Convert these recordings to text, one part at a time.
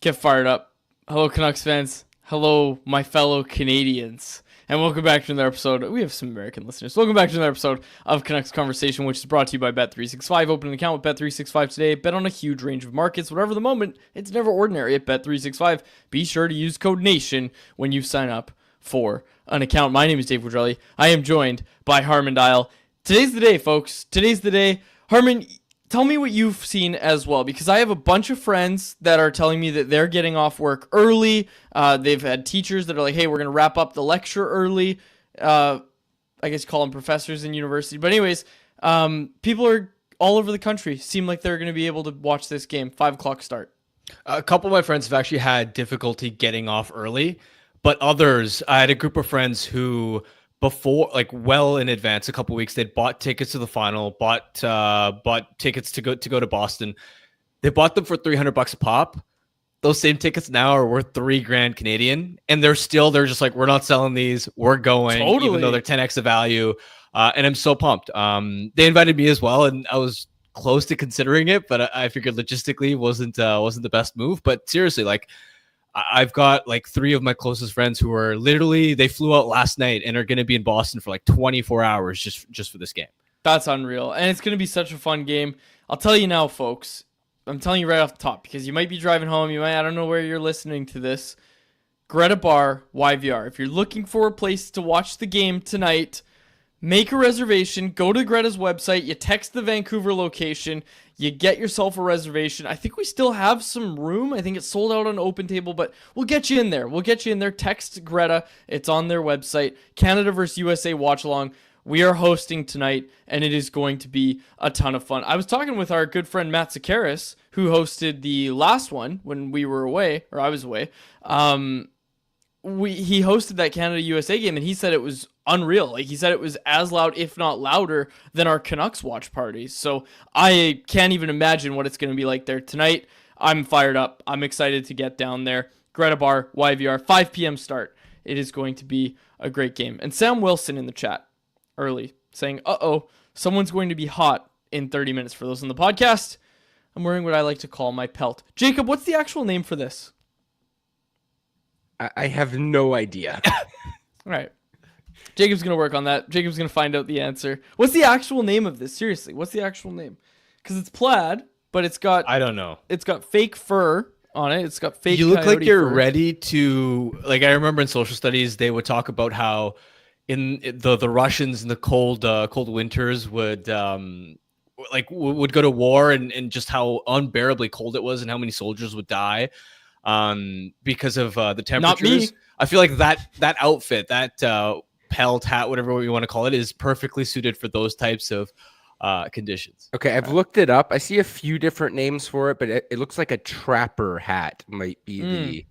Get fired up. Hello, Canucks fans. Hello, my fellow Canadians. And welcome back to another episode. We have some American listeners. Welcome back to another episode of Canucks Conversation, which is brought to you by Bet365. Open an account with Bet365 today. Bet on a huge range of markets. Whatever the moment, it's never ordinary at Bet365. Be sure to use code NATION when you sign up for an account. My name is Dave Woodrelli. I am joined by Harman Dial. Today's the day, folks. Today's the day. Harman, tell me what you've seen as well, because I have a bunch of friends that are telling me that they're getting off work early. They've had teachers that are like, hey, we're going to wrap up the lecture early. I guess you call them professors in university. But anyways, people are all over the country seem like they're going to be able to watch this game. 5 o'clock start. A couple of my friends have actually had difficulty getting off early, but others, I had a group of friends who before, like well in advance, a couple of weeks, they'd bought tickets to the final, bought tickets to go to Boston. They bought them for $300 a pop. Those same tickets now are worth $3,000 Canadian, and they're just like, we're not selling these. We're going, even though they're 10x the value. And I'm so pumped. They invited me as well, and I was close to considering it, but I figured logistically wasn't the best move. But seriously, like, I've got like 3 of my closest friends who are literally, they flew out last night and are going to be in Boston for like 24 hours just for this game. That's unreal. And it's going to be such a fun game. I'll tell you now, folks. I'm telling you right off the top, because you might be driving home. I don't know where you're listening to this. Greta Bar, YVR. If you're looking for a place to watch the game tonight, make a reservation. Go to Greta's website. You text the Vancouver location. You get yourself a reservation. I think we still have some room. I think it's sold out on Open Table, but we'll get you in there. Text Greta. It's on their website. Canada versus USA watch along. We are hosting tonight, and it is going to be a ton of fun. I was talking with our good friend Matt Sakaris, who hosted the last one when we were away, or I was away. He hosted that Canada USA game, and he said it was unreal. Like, he said it was as loud, if not louder, than our Canucks watch parties. So I can't even imagine what it's going to be like there tonight. I'm fired up. I'm excited to get down there. Greta Bar, YVR, 5 p.m. start. It is going to be a great game. And Sam Wilson in the chat early saying, someone's going to be hot in 30 minutes. For those on the podcast, I'm wearing what I like to call my pelt. Jacob, what's the actual name for this? I have no idea. All right. Jacob's going to work on that. Jacob's going to find out the answer. What's the actual name of this? Seriously, what's the actual name? Because it's plaid, but it's got... I don't know. It's got fake fur on it. It's got fake You look like you're fur. ready to... Like, I remember in social studies, they would talk about how in the Russians in the cold winters would go to war and just how unbearably cold it was and how many soldiers would die because of the temperatures. Not me. I feel like that outfit, that pelt hat, whatever you want to call it, is perfectly suited for those types of conditions. Okay, I've looked it up. I see a few different names for it, but it looks like a trapper hat might be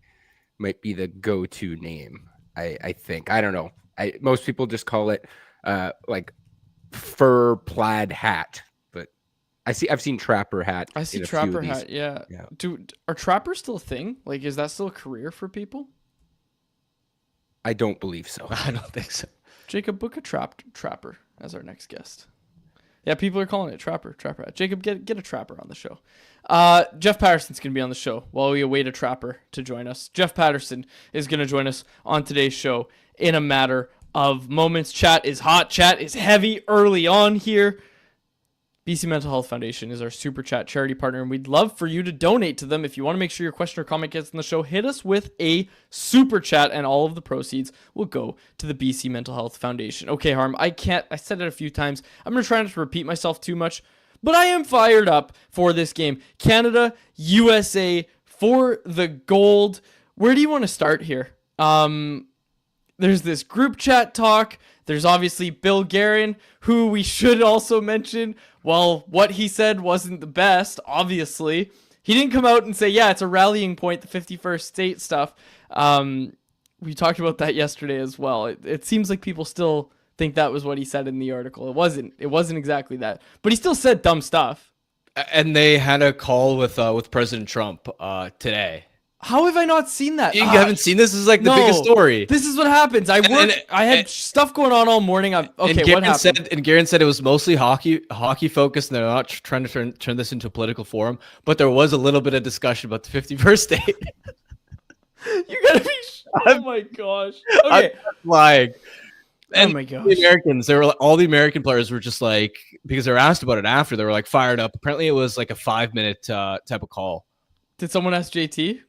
the go-to name. I think. I don't know. Most people just call it like fur plaid hat, but I've seen trapper hat. I see trapper hat. Yeah. Dude, are trappers still a thing? Like, is that still a career for people? I don't believe so. I don't think so. Jacob, book a trapper as our next guest. Yeah, people are calling it trapper hat. Jacob, get a trapper on the show. Jeff Paterson's going to be on the show while we await a trapper to join us. Jeff Paterson is going to join us on today's show in a matter of moments. Chat is hot. Chat is heavy early on here. BC Mental Health Foundation is our super chat charity partner, and we'd love for you to donate to them. If you want to make sure your question or comment gets on the show, hit us with a super chat, and all of the proceeds will go to the BC Mental Health Foundation. Okay, Harm, I said it a few times. I'm going to try not to repeat myself too much, but I am fired up for this game. Canada, USA, for the gold. Where do you want to start here? There's this group chat talk. There's obviously Bill Guerin, who we should also mention. Well, what he said wasn't the best, obviously. He didn't come out and say, yeah, it's a rallying point, the 51st state stuff. We talked about that yesterday as well. It seems like people still think that was what he said in the article. It wasn't exactly that. But he still said dumb stuff. And they had a call with President Trump today. How have I not seen that? You haven't seen this? This is like the biggest story. This is what happens. I had stuff going on all morning. Okay, what happened? And Garen said it was mostly hockey focused, and they're not trying to turn this into a political forum. But there was a little bit of discussion about the 51st date. You gotta be. Oh my gosh. Okay. Like, oh my gosh. The Americans, all the American players were just like, because they were asked about it after, they were like fired up. Apparently, it was like a 5-minute type of call. Did someone ask JT?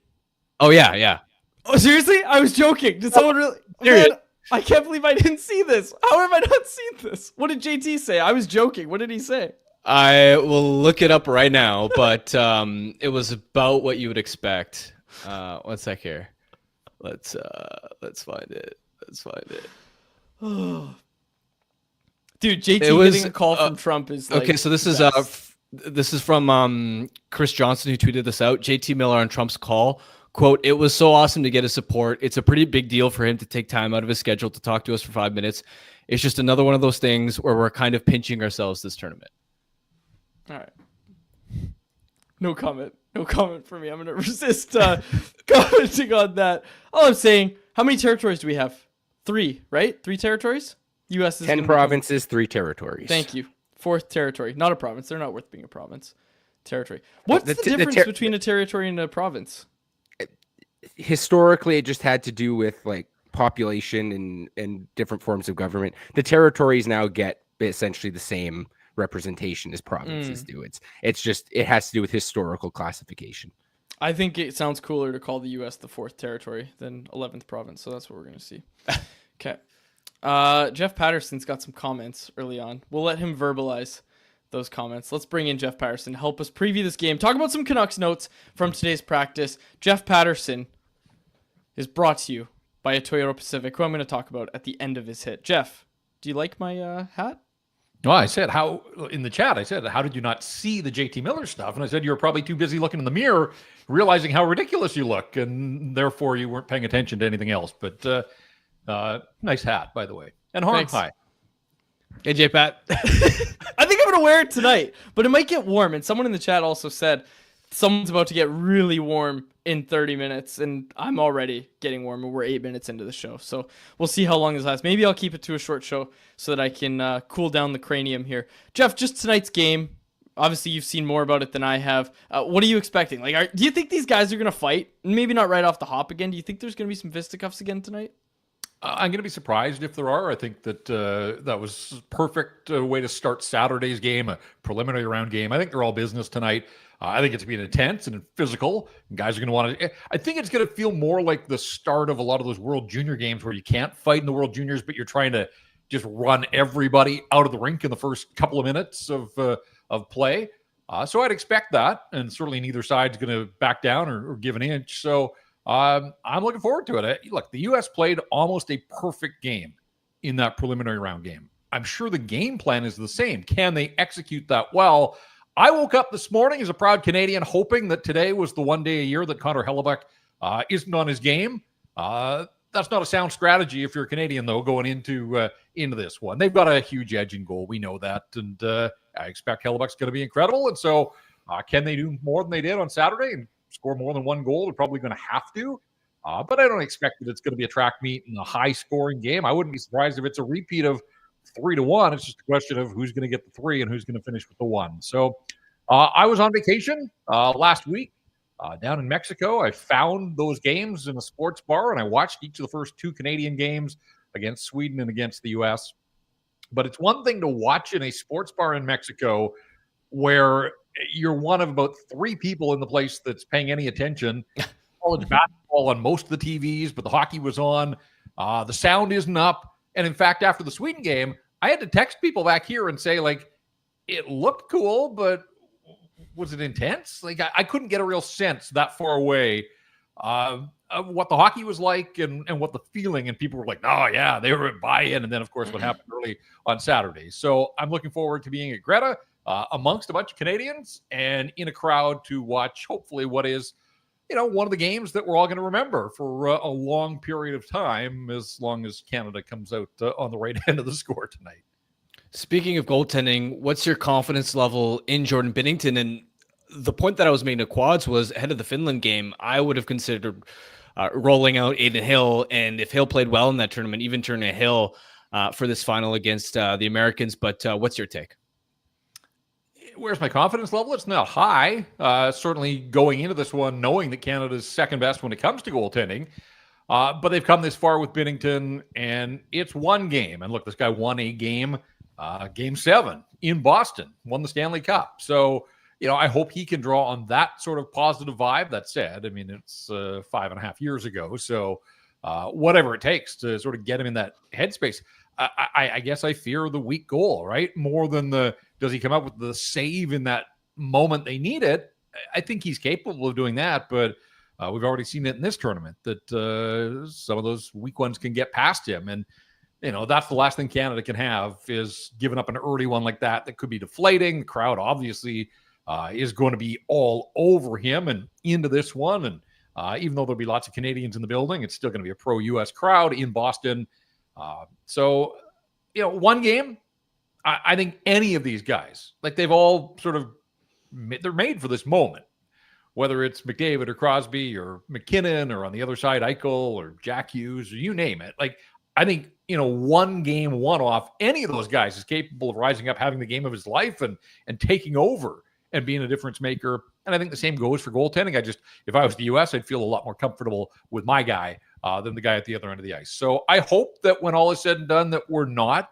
Oh yeah. Oh seriously? I was joking. Did someone really? Man, I can't believe I didn't see this. How have I not seen this? What did JT say? I was joking. What did he say? I will look it up right now, but it was about what you would expect. 1 sec here. Let's find it. Dude, JT getting a call from Trump is like okay. So this is from Chris Johnson, who tweeted this out. JT Miller on Trump's call. Quote, "It was so awesome to get his support. It's a pretty big deal for him to take time out of his schedule to talk to us for 5 minutes. It's just another one of those things where we're kind of pinching ourselves this tournament." All right. No comment. No comment for me. I'm going to resist commenting on that. All I'm saying, how many territories do we have? 3, right? 3 territories? U.S. is 10 provinces, 3 territories. Thank you. 4th territory. Not a province. They're not worth being a province. Territory. What's the difference between a territory and a province? Historically, it just had to do with like population and different forms of government. The territories now get essentially the same representation as provinces do. It's just, it has to do with historical classification. I think it sounds cooler to call the U.S. the 4th territory than 11th province, so that's what we're going to see. Okay. Jeff Paterson's got some comments early on. We'll let him verbalize those comments. Let's bring in Jeff Paterson to help us preview this game. Talk about some Canucks notes from today's practice. Jeff Paterson is brought to you by a Toyota Pacific, who I'm going to talk about at the end of his hit. Jeff, do you like my hat? No, I said, how in the chat, I said, how did you not see the JT Miller stuff? And I said, you were probably too busy looking in the mirror, realizing how ridiculous you look, and therefore you weren't paying attention to anything else. But nice hat, by the way. And Harm, hi. Hey, J Pat. I think I'm going to wear it tonight, but it might get warm. And someone in the chat also said someone's about to get really warm in 30 minutes, and I'm already getting warm, and we're 8 minutes into the show. So we'll see how long this lasts. Maybe I'll keep it to a short show so that I can cool down the cranium here. Jeff, just tonight's game. Obviously, you've seen more about it than I have. What are you expecting? Like, do you think these guys are going to fight? Maybe not right off the hop again. Do you think there's going to be some fisticuffs again tonight? I'm going to be surprised if there are. I think that that was perfect way to start Saturday's game, a preliminary round game. I think they're all business tonight. I think it's being intense and physical. And guys are going to want to. I think it's going to feel more like the start of a lot of those World Junior games where you can't fight in the World Juniors, but you're trying to just run everybody out of the rink in the first couple of minutes of play. So I'd expect that, and certainly neither side's going to back down or give an inch. So I'm looking forward to it. Look, the U.S. played almost a perfect game in that preliminary round game. I'm sure the game plan is the same. Can they execute that well? I woke up this morning as a proud Canadian hoping that today was the one day a year that Connor Hellebuck isn't on his game. That's not a sound strategy if you're a Canadian, though, going into this one. They've got a huge edge in goal. We know that. And I expect Hellebuck's going to be incredible. And so can they do more than they did on Saturday and score more than one goal? They're probably going to have to. But I don't expect that it's going to be a track meet in a high-scoring game. I wouldn't be surprised if it's a repeat of 3-1. It's just a question of who's going to get the 3 and who's going to finish with the 1. So I was on vacation last week down in Mexico. I found those games in a sports bar, and I watched each of the first 2 Canadian games against Sweden and against the U.S. But it's one thing to watch in a sports bar in Mexico where you're one of about 3 people in the place that's paying any attention. College basketball on most of the TVs, but the hockey was on. The sound isn't up. And in fact, after the Sweden game, I had to text people back here and say, like, it looked cool, but was it intense? Like, I couldn't get a real sense that far away of what the hockey was like and what the feeling. And people were like, oh, yeah, they were at buy-in. And then, of course, what happened early on Saturday. So I'm looking forward to being at Greta amongst a bunch of Canadians and in a crowd to watch, hopefully, what is, one of the games that we're all going to remember for a long period of time, as long as Canada comes out on the right end of the score tonight. Speaking of goaltending, what's your confidence level in Jordan Binnington? And the point that I was making to Quads was ahead of the Finland game, I would have considered rolling out Aiden Hill, and if Hill played well in that tournament, even turning Hill for this final against the Americans. But what's your take? Where's my confidence level? It's not high. Certainly going into this one, knowing that Canada's second best when it comes to goaltending. But they've come this far with Binnington, and it's one game. And look, this guy won a game, Game 7 in Boston, won the Stanley Cup. So, I hope he can draw on that sort of positive vibe. That said, I mean, it's 5.5 years ago. So whatever it takes to sort of get him in that headspace. I guess I fear the weak goal, right? More than does he come up with the save in that moment they need it? I think he's capable of doing that, but we've already seen it in this tournament that some of those weak ones can get past him. And, that's the last thing Canada can have is giving up an early one like that could be deflating. The crowd obviously is going to be all over him and into this one. And even though there'll be lots of Canadians in the building, it's still going to be a pro-U.S. crowd in Boston. So, one game, I think any of these guys, like they've all they're made for this moment, whether it's McDavid or Crosby or McKinnon or on the other side, Eichel or Jack Hughes or you name it. Like, I think, one game, one-off, any of those guys is capable of rising up, having the game of his life and taking over and being a difference maker. And I think the same goes for goaltending. If I was the U.S., I'd feel a lot more comfortable with my guy than the guy at the other end of the ice. So I hope that when all is said and done, that we're not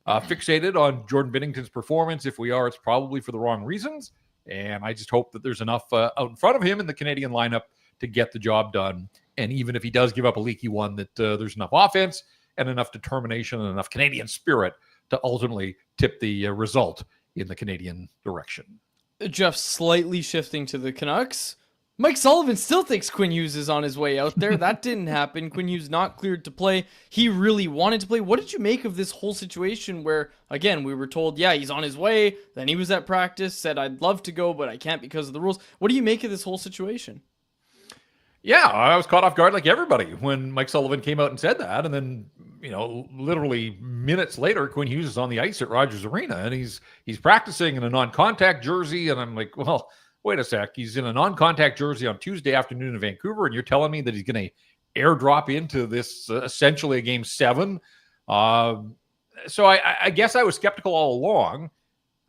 fixated on Jordan Binnington's performance. If we are, it's probably for the wrong reasons. And I just hope that there's enough out in front of him in the Canadian lineup to get the job done. And even if he does give up a leaky one, that there's enough offense and enough determination and enough Canadian spirit to ultimately tip the result in the Canadian direction. Jeff, slightly shifting to the Canucks. Mike Sullivan still thinks Quinn Hughes is on his way out there. That didn't happen. Quinn Hughes not cleared to play. He really wanted to play. What did you make of this whole situation where, again, we were told, yeah, he's on his way. Then he was at practice, said, I'd love to go, but I can't because of the rules. What do you make of this whole situation? Yeah, I was caught off guard like everybody when Mike Sullivan came out and said that. And then, literally minutes later, Quinn Hughes is on the ice at Rogers Arena and he's practicing in a non-contact jersey. And I'm like, well, wait a sec. He's in a non-contact jersey on Tuesday afternoon in Vancouver, and you're telling me that he's going to airdrop into this essentially a Game 7? So I guess I was skeptical all along.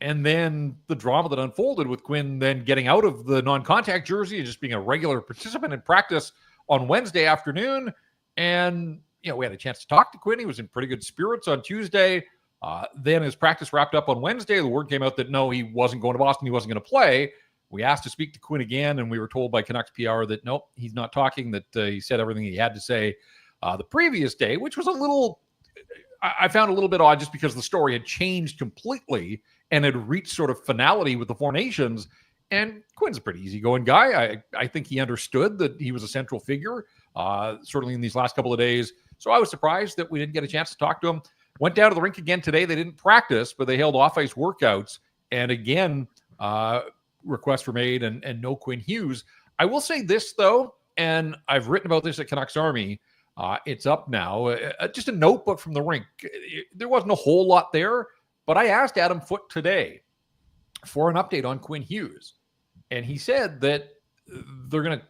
And then the drama that unfolded with Quinn then getting out of the non-contact jersey and just being a regular participant in practice on Wednesday afternoon. And, we had a chance to talk to Quinn. He was in pretty good spirits on Tuesday. Then his practice wrapped up on Wednesday. The word came out that no, he wasn't going to Boston. He wasn't going to play. We asked to speak to Quinn again, and we were told by Canucks PR that nope, he's not talking, that he said everything he had to say the previous day, which was I found a little bit odd just because the story had changed completely and had reached sort of finality with the Four Nations. And Quinn's a pretty easygoing guy. I think he understood that he was a central figure, certainly in these last couple of days. So I was surprised that we didn't get a chance to talk to him. Went down to the rink again today. They didn't practice, but they held off-ice workouts. And again, requests were made and no Quinn Hughes. I will say this, though, and I've written about this at CanucksArmy. It's up now. Just a notebook from the rink. There wasn't a whole lot there, but I asked Adam Foote today for an update on Quinn Hughes. And he said that they're going to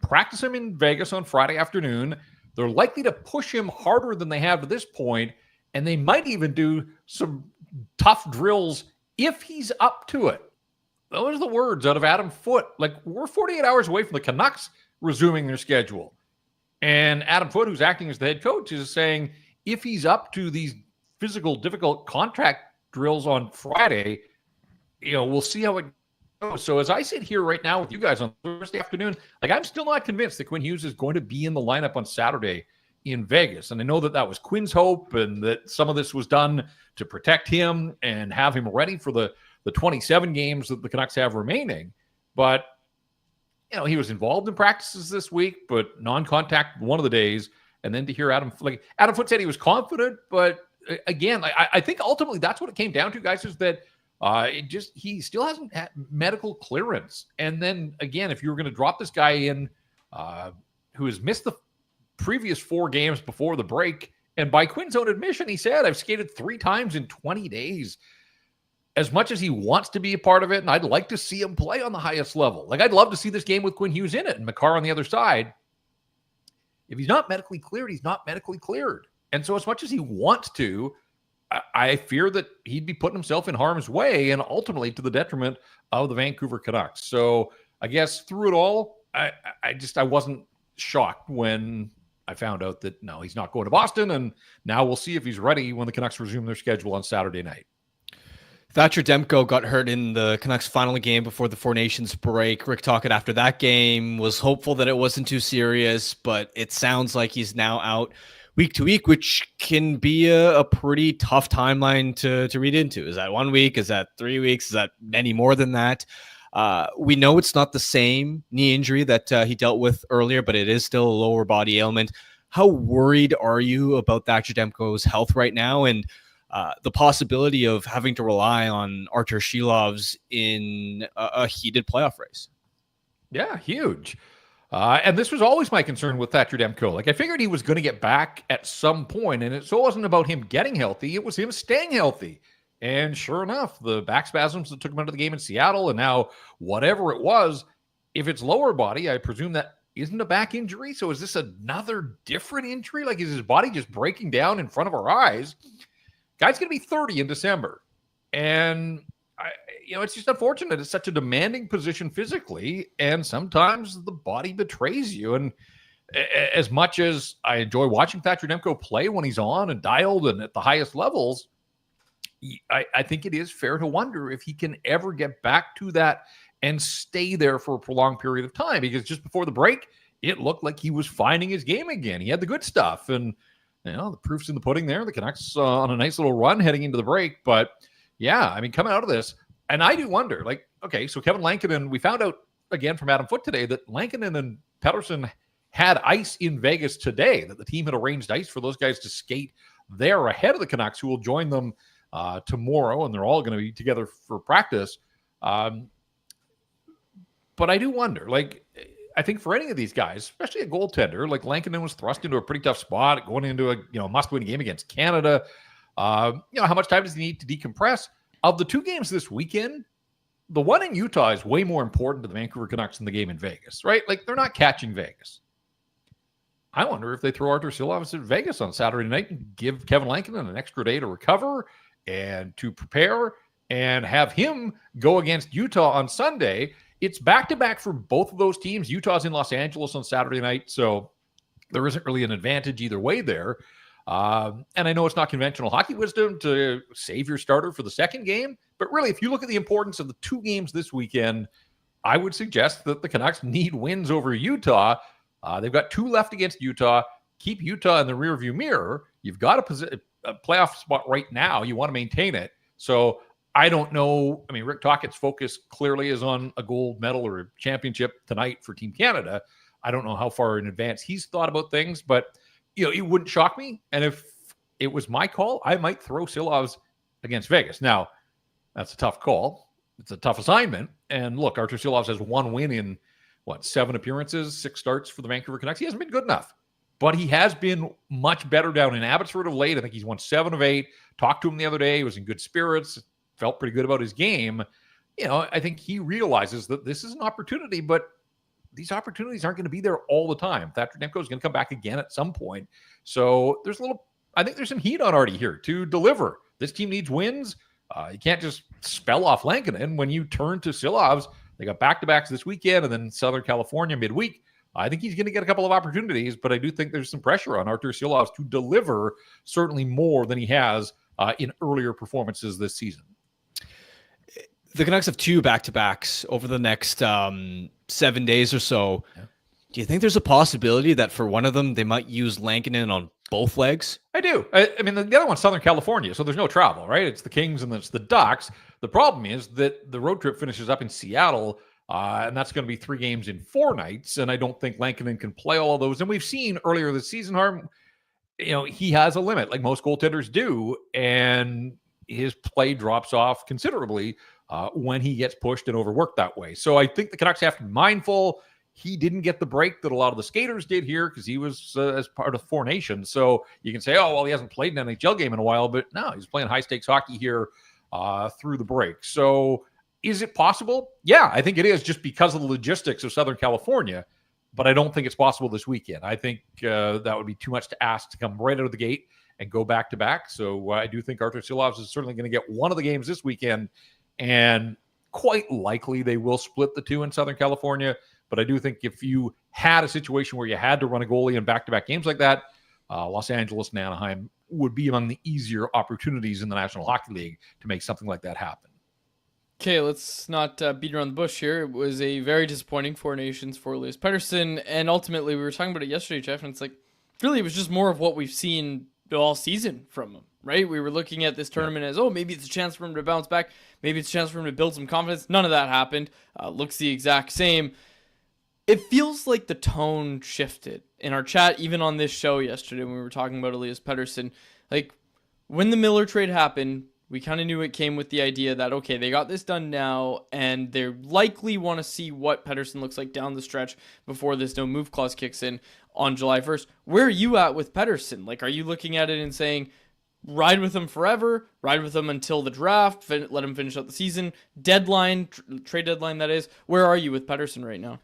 practice him in Vegas on Friday afternoon. They're likely to push him harder than they have to this point, and they might even do some tough drills if he's up to it. Those are the words out of Adam Foote. Like, we're 48 hours away from the Canucks resuming their schedule. And Adam Foote, who's acting as the head coach, is saying if he's up to these physical, difficult contact drills on Friday, we'll see how it goes. So as I sit here right now with you guys on Thursday afternoon, I'm still not convinced that Quinn Hughes is going to be in the lineup on Saturday in Vegas. And I know that was Quinn's hope and that some of this was done to protect him and have him ready for the 27 games that the Canucks have remaining. But, he was involved in practices this week, but non-contact one of the days. And then to hear Adam Foote said he was confident, but again, I think ultimately that's what it came down to, guys, is that he still hasn't had medical clearance. And then again, if you were going to drop this guy in who has missed the previous 4 games before the break, and by Quinn's own admission, he said, I've skated 3 times in 20 days. as much as he wants to be a part of it, and I'd like to see him play on the highest level. Like, I'd love to see this game with Quinn Hughes in it and Makar on the other side. If he's not medically cleared, he's not medically cleared. And so as much as he wants to, I fear that he'd be putting himself in harm's way and ultimately to the detriment of the Vancouver Canucks. So I guess through it all, I wasn't shocked when I found out that, no, he's not going to Boston. And now we'll see if he's ready when the Canucks resume their schedule on Saturday night. Thatcher Demko got hurt in the Canucks final game before the Four Nations break. Rick Tocchet after that game was hopeful that it wasn't too serious, but it sounds like he's now out week to week, which can be a pretty tough timeline to read into. Is that 1 week? Is that 3 weeks? Is that any more than that? We know it's not the same knee injury that he dealt with earlier, but it is still a lower body ailment. How worried are you about Thatcher Demko's health right now, and the possibility of having to rely on Artur Shilovs in a heated playoff race? Yeah, huge. And this was always my concern with Thatcher Demko. Like, I figured he was going to get back at some point, and it wasn't about him getting healthy. It was him staying healthy. And sure enough, the back spasms that took him out of the game in Seattle, and now whatever it was, if it's lower body, I presume that isn't a back injury. So is this another different injury? Like, is his body just breaking down in front of our eyes? Guy's going to be 30 in December. And, it's just unfortunate. It's such a demanding position physically, and sometimes the body betrays you. And as much as I enjoy watching Thatcher Demko play when he's on and dialed and at the highest levels, I think it is fair to wonder if he can ever get back to that and stay there for a prolonged period of time. Because just before the break, it looked like he was finding his game again. He had the good stuff. And the proof's in the pudding there. The Canucks on a nice little run heading into the break. But yeah, I mean, coming out of this, and I do wonder, like, okay, so Kevin Lankinen, we found out again from Adam Foote today that Lankinen and Paterson had ice in Vegas today, that the team had arranged ice for those guys to skate there ahead of the Canucks, who will join them tomorrow, and they're all going to be together for practice. But I do wonder, like, I think for any of these guys, especially a goaltender, like Lankinen was thrust into a pretty tough spot, going into a must-win game against Canada. How much time does he need to decompress? Of the two games this weekend, the one in Utah is way more important to the Vancouver Canucks than the game in Vegas, right? Like, they're not catching Vegas. I wonder if they throw Artur Silovs at Vegas on Saturday night and give Kevin Lankinen an extra day to recover and to prepare and have him go against Utah on Sunday. It's back-to-back for both of those teams. Utah's in Los Angeles on Saturday night, so there isn't really an advantage either way there. And I know it's not conventional hockey wisdom to save your starter for the second game, but really, if you look at the importance of the two games this weekend, I would suggest that the Canucks need wins over Utah. They've got two left against Utah. Keep Utah in the rearview mirror. You've got a playoff spot right now. You want to maintain it. So I don't know. I mean, Rick Tocchet's focus clearly is on a gold medal or a championship tonight for Team Canada. I don't know how far in advance he's thought about things, but it wouldn't shock me. And if it was my call, I might throw Silovs against Vegas. Now, that's a tough call. It's a tough assignment. And look, Artur Silovs has one win in 7 appearances, 6 starts for the Vancouver Canucks. He hasn't been good enough, but he has been much better down in Abbotsford of late. I think he's won 7 of 8. Talked to him the other day. He was in good spirits. Felt pretty good about his game. I think he realizes that this is an opportunity, but these opportunities aren't going to be there all the time. Thatcher Demko is going to come back again at some point. So I think there's some heat on Artie here to deliver. This team needs wins. You can't just spell off Lankinen when you turn to Silovs. They got back-to-backs this weekend and then Southern California midweek. I think he's going to get a couple of opportunities, but I do think there's some pressure on Artur Silovs to deliver certainly more than he has in earlier performances this season. The Canucks have 2 back-to-backs over the next 7 days or so. Yeah. Do you think there's a possibility that for one of them, they might use Lankinen on both legs? I do. I mean, the other one's Southern California, so there's no travel, right? It's the Kings and it's the Ducks. The problem is that the road trip finishes up in Seattle, and that's going to be 3 games in 4 nights, and I don't think Lankinen can play all of those. And we've seen earlier this season, Harm, he has a limit, like most goaltenders do, and his play drops off considerably when he gets pushed and overworked that way. So I think the Canucks have to be mindful. He didn't get the break that a lot of the skaters did here because he was as part of Four Nations. So you can say, oh, well, he hasn't played an NHL game in a while, but no, he's playing high-stakes hockey here through the break. So is it possible? Yeah, I think it is, just because of the logistics of Southern California. But I don't think it's possible this weekend. I think that would be too much to ask to come right out of the gate and go back-to-back. So I do think Artur Silovs is certainly going to get one of the games this weekend, and quite likely they will split the two in Southern California. But I do think if you had a situation where you had to run a goalie in back-to-back games like that, Los Angeles and Anaheim would be among the easier opportunities in the National Hockey League to make something like that happen. Okay, let's not beat around the bush here. It was a very disappointing Four Nations for Elias Paterson, and ultimately we were talking about it yesterday, Jeff, and it's like, really, it was just more of what we've seen all season from him, right? We were looking at this tournament as, maybe it's a chance for him to bounce back, maybe it's a chance for him to build some confidence. None of that happened. Looks the exact same. It feels like the tone shifted in our chat, even on this show yesterday when we were talking about Elias Paterson. Like, when the Miller trade happened, we kind of knew it came with the idea that, okay, they got this done now, and they likely want to see what Paterson looks like down the stretch before this no move clause kicks in on July 1st. Where are you at with Paterson? Like, are you looking at it and saying, ride with him forever, ride with him until the draft, let him finish out the season, deadline, trade deadline that is? Where are you with Paterson right now?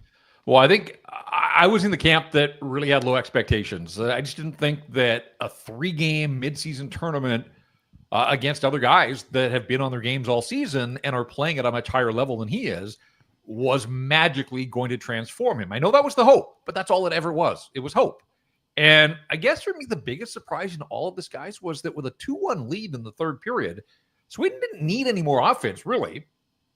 Well, I think I was in the camp that really had low expectations. I just didn't think that a 3-game midseason tournament against other guys that have been on their games all season and are playing at a much higher level than he is was magically going to transform him. I know that was the hope, but that's all it ever was. It was hope. And I guess for me, the biggest surprise in all of this, guys, was that with a 2-1 lead in the third period, Sweden didn't need any more offense, really.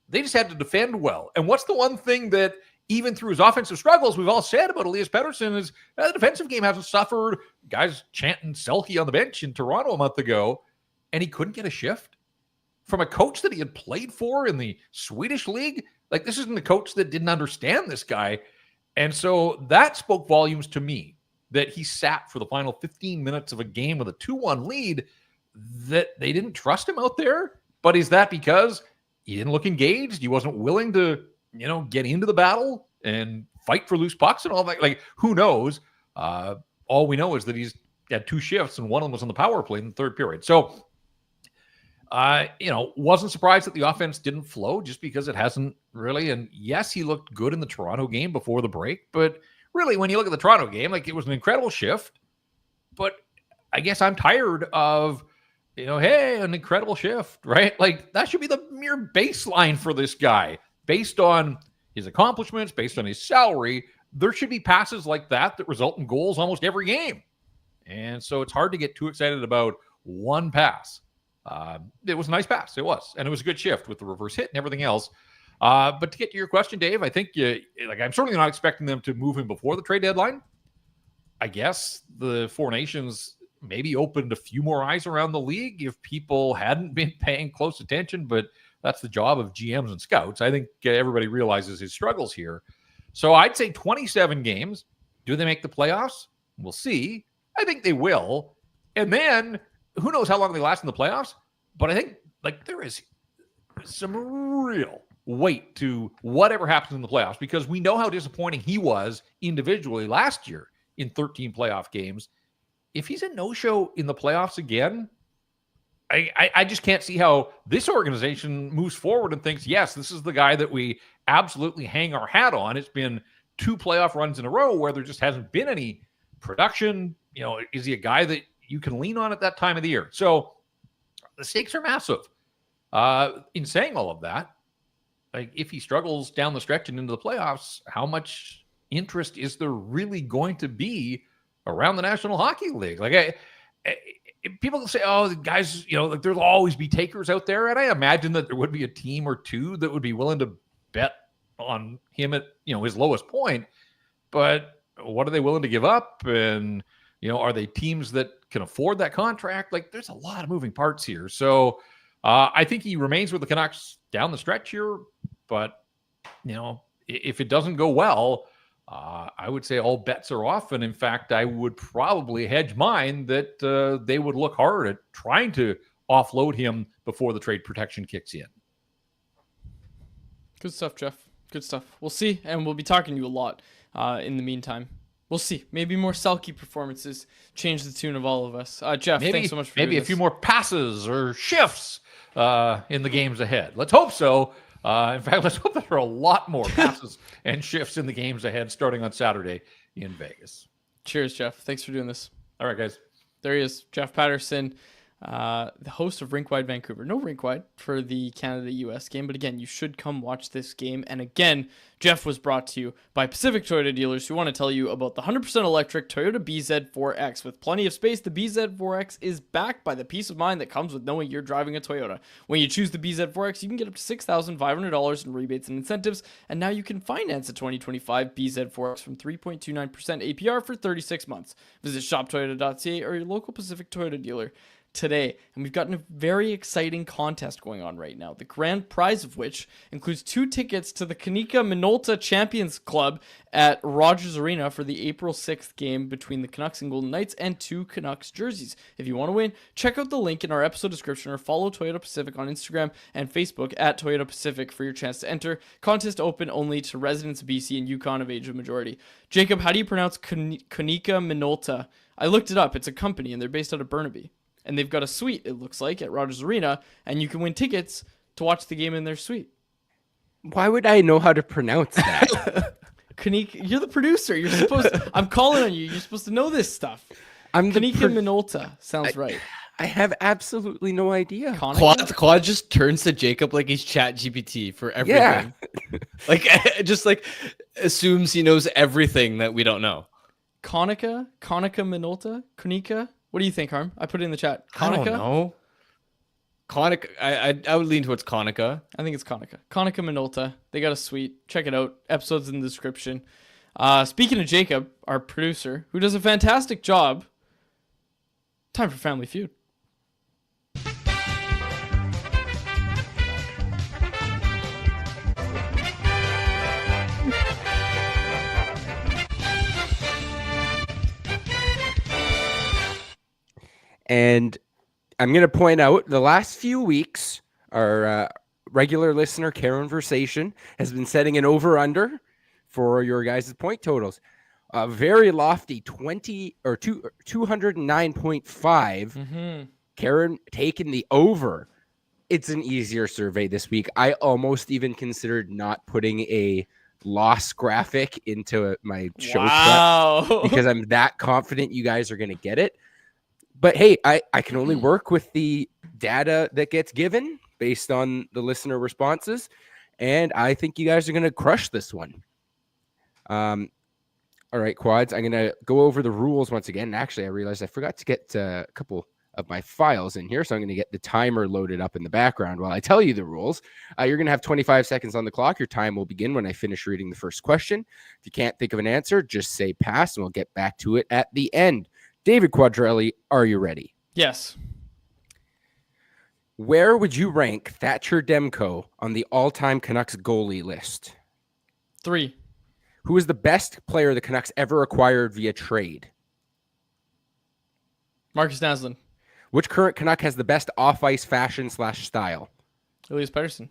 They just had to defend well. And what's the one thing that, even through his offensive struggles, we've all said about Elias Paterson is the defensive game hasn't suffered. Guys chanting Selke on the bench in Toronto a month ago, and he couldn't get a shift from a coach that he had played for in the Swedish league. Like, this isn't a coach that didn't understand this guy. And so that spoke volumes to me, that he sat for the final 15 minutes of a game with a 2-1 lead, that they didn't trust him out there. But is that because he didn't look engaged? He wasn't willing to, get into the battle and fight for loose pucks and all that? Like, who knows? All we know is that he's had 2 shifts, and one of them was on the power play in the third period. So, wasn't surprised that the offense didn't flow, just because it hasn't really. And yes, he looked good in the Toronto game before the break, but really, when you look at the Toronto game, like, it was an incredible shift. But I guess I'm tired of, hey, an incredible shift, right? Like, that should be the mere baseline for this guy. Based on his accomplishments, based on his salary, there should be passes like that result in goals almost every game. And so it's hard to get too excited about one pass. It was a nice pass. It was. And it was a good shift with the reverse hit and everything else. But to get to your question, Dave, I think I'm certainly not expecting them to move him before the trade deadline. I guess the Four Nations maybe opened a few more eyes around the league if people hadn't been paying close attention, but that's the job of GMs and scouts. I think everybody realizes his struggles here. So I'd say 27 games. Do they make the playoffs? We'll see. I think they will. And then who knows how long they last in the playoffs? But I think there is some real weight to whatever happens in the playoffs, because we know how disappointing he was individually last year in 13 playoff games. If he's a no-show in the playoffs again, I just can't see how this organization moves forward and thinks, yes, this is the guy that we absolutely hang our hat on. It's been 2 playoff runs in a row where there just hasn't been any production. Is he a guy that you can lean on at that time of the year? So the stakes are massive. In saying all of that, like, if he struggles down the stretch and into the playoffs, how much interest is there really going to be around the National Hockey League? Like, people say, the guys, there'll always be takers out there. And I imagine that there would be a team or two that would be willing to bet on him at, his lowest point. But what are they willing to give up? And, are they teams that can afford that contract? Like, there's a lot of moving parts here. So I think he remains with the Canucks down the stretch here. But, if it doesn't go well, I would say all bets are off. And in fact, I would probably hedge mine that they would look hard at trying to offload him before the trade protection kicks in. Good stuff, Jeff. Good stuff. We'll see. And we'll be talking to you a lot in the meantime. We'll see. Maybe more Selke performances change the tune of all of us. Jeff, Maybe, thanks so much for maybe doing a few this. more passes or shifts in the games ahead. Let's hope so. In fact, let's hope there are a lot more passes and shifts in the games ahead starting on Saturday in Vegas. Cheers, Jeff. Thanks for doing this. All right, guys. There he is, Jeff Paterson, the host of Rink Wide Vancouver. No Rink Wide for the Canada-US game, but again, you should come watch this game. And again, Jeff was brought to you by Pacific Toyota dealers who want to tell you about the 100% electric Toyota BZ4X. With plenty of space, the BZ4X is backed by the peace of mind that comes with knowing you're driving a Toyota. When you choose the BZ4X, you can get up to $6,500 in rebates and incentives, and now you can finance a 2025 BZ4X from 3.29% APR for 36 months. Visit shoptoyota.ca or your local Pacific Toyota dealer today. And we've gotten a very exciting contest going on right now, the grand prize of which includes 2 tickets to the Kanika Minolta Champions Club at Rogers Arena for the April 6th game between the Canucks and Golden Knights, and 2 Canucks jerseys. If you want to win, check out the link in our episode description or follow Toyota Pacific on Instagram and Facebook at Toyota Pacific for your chance to enter. Contest open only to residents of BC and Yukon of age of majority. Jacob, how do you pronounce Kanika Minolta? I looked it up. It's a company and they're based out of Burnaby. And they've got a suite, it looks like, at Rogers Arena, and you can win tickets to watch the game in their suite. Why would I know how to pronounce that? Kanika, you're the producer. You're supposed to, I'm calling on you. You're supposed to know this stuff. Kanika Minolta sounds right. I have absolutely no idea. Claude just turns to Jacob like he's Chat GPT for everything. Yeah. just assumes he knows everything that we don't know. Kanika Minolta? Kanika? What do you think, Harm? I put it in the chat. Konica? I don't know. Konica. I would lean towards Konica. I think it's Konica. Konica Minolta. They got a suite. Check it out. Episodes in the description. Speaking of Jacob, our producer, who does a fantastic job, time for Family Feud. And I'm going to point out the last few weeks, our regular listener, Karen Versation, has been setting an over-under for your guys' point totals. A very lofty 209.5. Mm-hmm. Karen taking the over. It's an easier survey this week. I almost even considered not putting a loss graphic into my show prep because I'm that confident you guys are going to get it. But hey, I can only work with the data that gets given based on the listener responses. And I think you guys are going to crush this one. All right, Quads, I'm going to go over the rules once again. Actually, I realized I forgot to get a couple of my files in here. So I'm going to get the timer loaded up in the background while I tell you the rules. You're going to have 25 seconds on the clock. Your time will begin when I finish reading the first question. If you can't think of an answer, just say pass and we'll get back to it at the end. David Quadrelli, are you ready? Yes. Where would you rank Thatcher Demko on the all-time Canucks goalie list? 3. Who is the best player the Canucks ever acquired via trade? Marcus Naslund. Which current Canuck has the best off-ice fashion/style? Elias Paterson.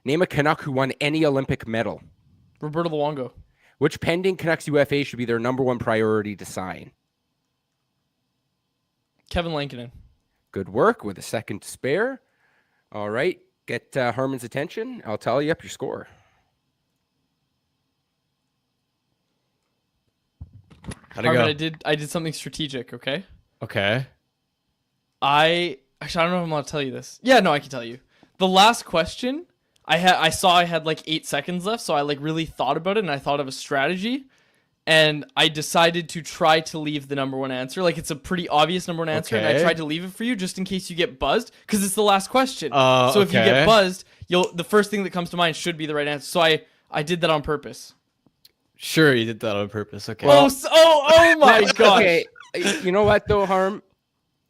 Name a Canuck who won any Olympic medal. Roberto Luongo. Which pending Canucks UFA should be their number one priority to sign? Kevin Lankinen. Good work with a second to spare. All right. Get Herman's attention. I'll tally up your score. How'd it go? I did something strategic, okay? Okay. I don't know if I'm allowed to tell you this. Yeah, no, I can tell you. The last question, I saw I had like 8 seconds left, so I like really thought about it and I thought of a strategy. And I decided to try to leave the number one answer. Like, it's a pretty obvious number one answer, and I tried to leave it for you just in case you get buzzed, because it's the last question. So if you get buzzed, the first thing that comes to mind should be the right answer. So I did that on purpose. Sure, you did that on purpose. Okay. Oh my gosh. Okay. You know what, though, Harm?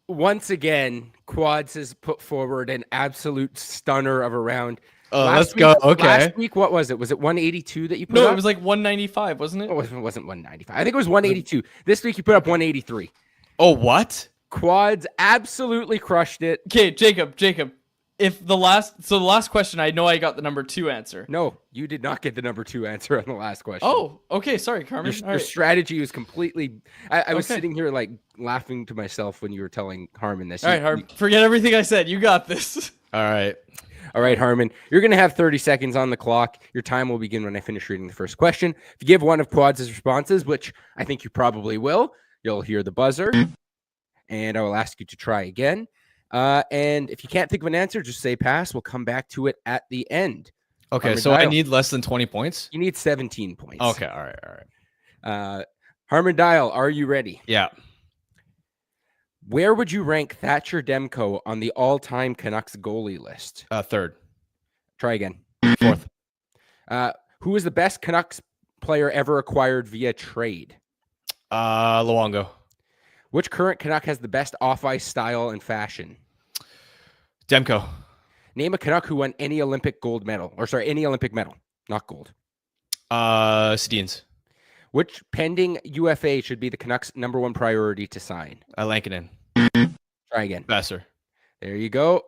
Once again, Quads has put forward an absolute stunner of a round. Let's go. Okay. Last week, what was it? Was it 182 that you put up? No, it was like 195, wasn't it? Oh, it wasn't 195. I think it was 182. This week, you put up 183. Oh, what? Quads absolutely crushed it. Okay, Jacob, if the last question, I know I got the number 2 answer. No, you did not get the number 2 answer on the last question. Oh, okay. Sorry, Carmen. Your strategy was completely. I was Okay. sitting here like laughing to myself when you were telling Harmon this. All right, Harm. Forget everything I said. You got this. All right. All right, Harmon, you're going to have 30 seconds on the clock. Your time will begin when I finish reading the first question. If you give one of Quad's responses, which I think you probably will, you'll hear the buzzer, and I will ask you to try again. And if you can't think of an answer, just say pass. We'll come back to it at the end. Okay, Harmon so I Dial. need less than 20 points? You need 17 points. Okay, all right. Harmon Dial, are you ready? Yeah. Where would you rank Thatcher Demko on the all-time Canucks goalie list? Third. Try again. Fourth. Who is the best Canucks player ever acquired via trade? Luongo. Which current Canuck has the best off-ice style and fashion? Demko. Name a Canuck who won any Olympic medal, not gold. Sedins. Which pending UFA should be the Canucks' number 1 priority to sign? Lankinen. Try again. Besser. There you go.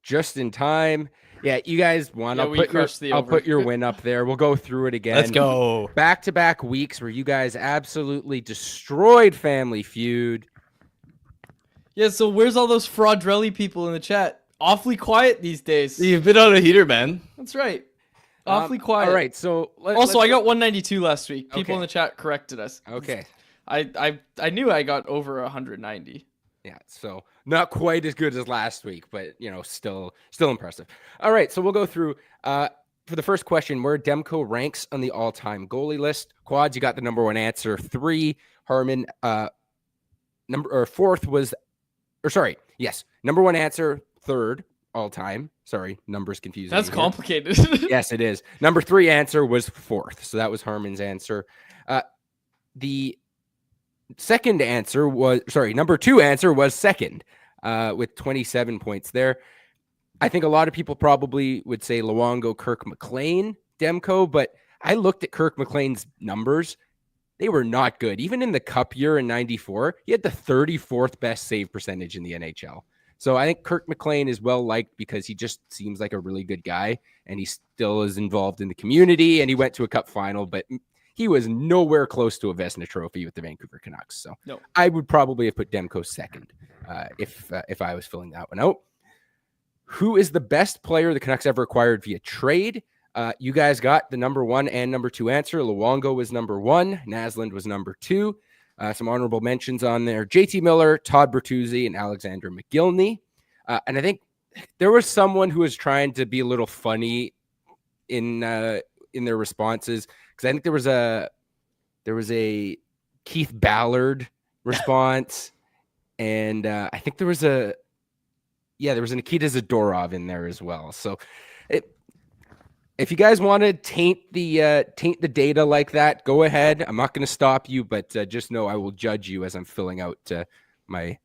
Just in time. Yeah, you guys won. Yeah, I'll put your win up there. We'll go through it again. Let's go. Back-to-back weeks where you guys absolutely destroyed Family Feud. Yeah, so where's all those Fraudrelli people in the chat? Awfully quiet these days. You've been on a heater, man. That's right. Awfully quiet. All right, so I got 192 last week. People Okay. in the chat corrected us. Okay. I knew I got over 190. Yeah, so not quite as good as last week, but still impressive. All right, so we'll go through for the first question where Demko ranks on the all-time goalie list. Quads, you got the number 1 answer. 3, Harmon. Fourth was, number 1 answer. 3rd all-time. Sorry, numbers confusing. That's me here. complicated. Yes, it is. Number 3 answer was 4th, so that was Harmon's answer. The second answer was number 2 answer was 2nd, with 27 points there. I think a lot of people probably would say Luongo, Kirk McLean, Demko, but I looked at Kirk McLean's numbers. They were not good. Even in the Cup year in '94, he had the 34th best save percentage in the NHL. So I think Kirk McLean is well liked because he just seems like a really good guy, and he still is involved in the community, and he went to a Cup final, but he was nowhere close to a Vezina trophy with the Vancouver Canucks. So no. I would probably have put Demko 2nd if I was filling that one out. Who is the best player the Canucks ever acquired via trade? You guys got the number 1 and number 2 answer. Luongo was number 1. Naslund was number 2. Some honorable mentions on there. JT Miller, Todd Bertuzzi, and Alexander McGillney. And I think there was someone who was trying to be a little funny in their responses, because I think there was a Keith Ballard response, and I think there was a Nikita Zadorov in there as well. So if you guys want to taint the data like that, go ahead. I'm not going to stop you, but just know I will judge you as I'm filling out my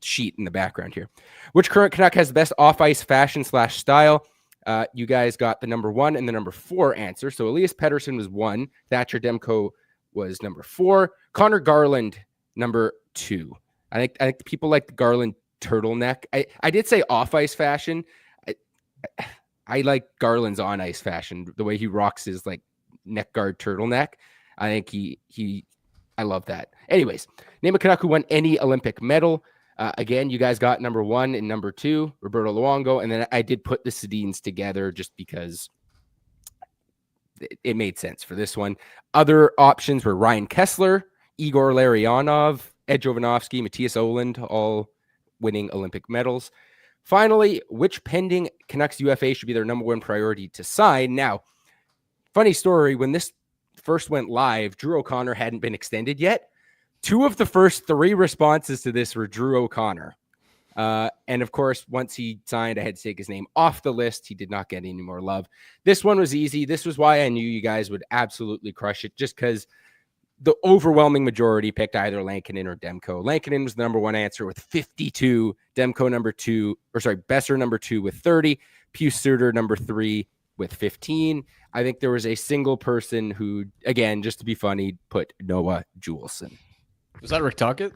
sheet in the background here. Which current Canuck has the best off-ice fashion / style? You guys got the number 1 and the number 4 answer. So Elias Paterson was 1. Thatcher Demko was number 4. Connor Garland, number 2. I think people like the Garland turtleneck. I did say off-ice fashion. I like Garland's on-ice fashion. The way he rocks his like neck guard turtleneck. I think I love that. Anyways, name a Canuck who won any Olympic medal. Again, you guys got number 1 and number 2, Roberto Luongo, and then I did put the Sedins together just because it made sense for this one. Other options were Ryan Kessler, Igor Larionov, Ed Jovanovski, Matthias Oland, all winning Olympic medals. Finally, which pending Canucks UFA should be their number 1 priority to sign? Now, funny story, when this first went live, Drew O'Connor hadn't been extended yet. 2 of the first 3 responses to this were Drew O'Connor. And of course, once he signed, I had to take his name off the list. He did not get any more love. This one was easy. This was why I knew you guys would absolutely crush it, just because the overwhelming majority picked either Lankinen or Demko. Lankinen was the number 1 answer with 52. Demko Besser number 2 with 30. Pius Suter number 3 with 15. I think there was a single person who, again, just to be funny, put Noah Juleson. Was that Rick Tocchet?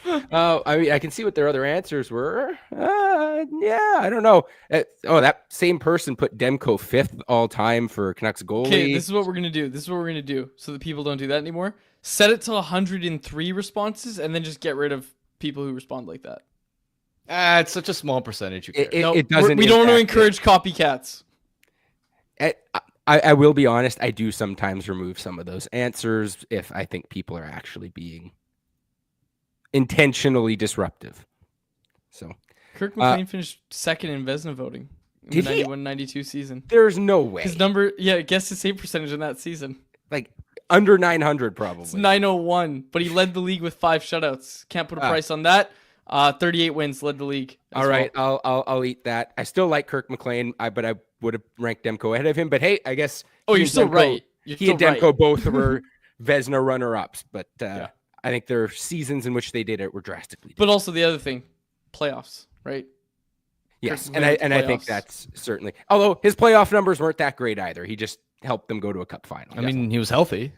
I mean, I can see what their other answers were. Yeah, I don't know. That same person put Demko 5th all time for Canucks goalie. Okay, this is what we're gonna do. So that people don't do that anymore. Set it to 103 responses, and then just get rid of people who respond like that. It's such a small percentage. It doesn't. We don't want to encourage copycats. I will be honest. I do sometimes remove some of those answers if I think people are actually being intentionally disruptive. So Kirk McLean finished second in Vezina voting in the 91-92 season. There's no way. His number, guess his save percentage in that season. Like under 900 probably. It's 901, but he led the league with 5 shutouts. Can't put a price on that. 38 wins, led the league. All right, I'll eat that. I still like Kirk McLean, but I would have ranked Demko ahead of him. But hey, I guess. Oh, you're still right. He and Demko both were Vezina runner-ups, but I think their seasons in which they did it were drastically different. But also the other thing, playoffs, right? Yes, and I think that's certainly. Although his playoff numbers weren't that great either. He just helped them go to a cup final. I mean, he was healthy.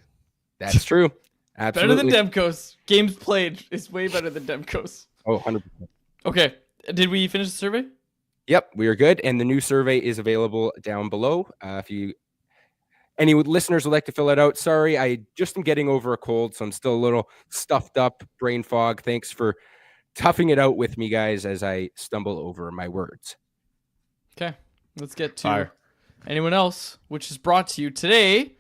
That's true. Absolutely. Better than Demko's. Games played is way better than Demko's. Oh, 100%. Okay. Did we finish the survey? Yep, we are good. And the new survey is available down below. If any listeners would like to fill it out, sorry, I just am getting over a cold, so I'm still a little stuffed up, brain fog. Thanks for toughing it out with me, guys, as I stumble over my words. Okay, let's get to anyone else, which is brought to you today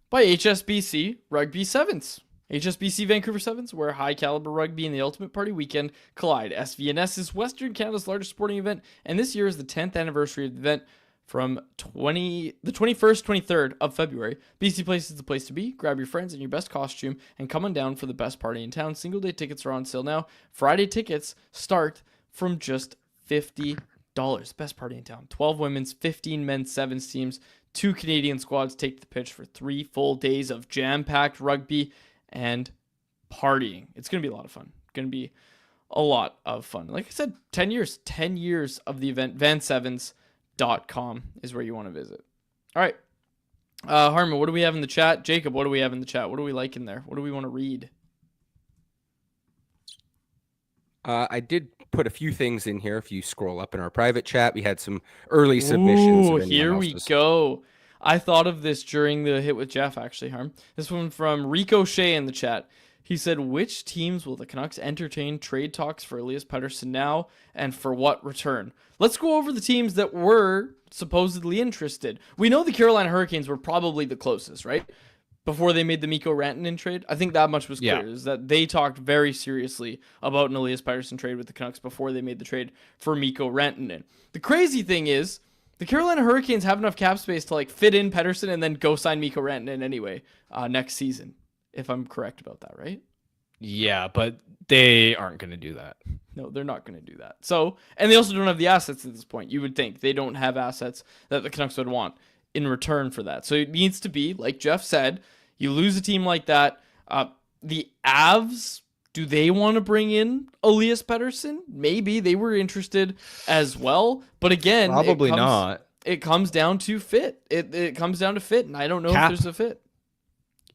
by HSBC Rugby Sevens. HSBC Vancouver Sevens, where high caliber rugby and the ultimate party weekend collide. SVNS is Western Canada's largest sporting event, and this year is the 10th anniversary of the event. From the 21st, 23rd of February, BC Place is the place to be. Grab your friends in your best costume and come on down for the best party in town. Single day tickets are on sale now. Friday tickets start from just $50. Best party in town. 12 women's, 15 men's, 7 teams. 2 Canadian squads take the pitch for 3 full days of jam-packed rugby and partying. It's going to be a lot of fun. Going to be a lot of fun. Like I said, 10 years of the event. Van7s.com is where you want to visit. All right. Harmon, what do we have in the chat? Jacob, what do we have in the chat? What do we like in there? What do we want to read? I did put a few things in here. If you scroll up in our private chat, we had some early submissions. Ooh, here we go. I thought of this during the hit with Jeff, actually, Harm. This one from Ricochet in the chat. He said, which teams will the Canucks entertain trade talks for Elias Paterson now, and for what return? Let's go over the teams that were supposedly interested. We know the Carolina Hurricanes were probably the closest, right? Before they made the Mikko Rantanen trade. I think that much was clear, is that they talked very seriously about an Elias Paterson trade with the Canucks before they made the trade for Mikko Rantanen. The crazy thing is, the Carolina Hurricanes have enough cap space to fit in Paterson and then go sign Mikko Rantanen anyway next season, if I'm correct about that, right? Yeah, but they aren't going to do that. No, they're not going to do that. So, and they also don't have the assets at this point. You would think they don't have assets that the Canucks would want in return for that. So it needs to be, like Jeff said, you lose a team like that. The Avs, do they want to bring in Elias Pettersson? Maybe they were interested as well. But again, probably not. It comes down to fit. It comes down to fit, and I don't know if there's a fit.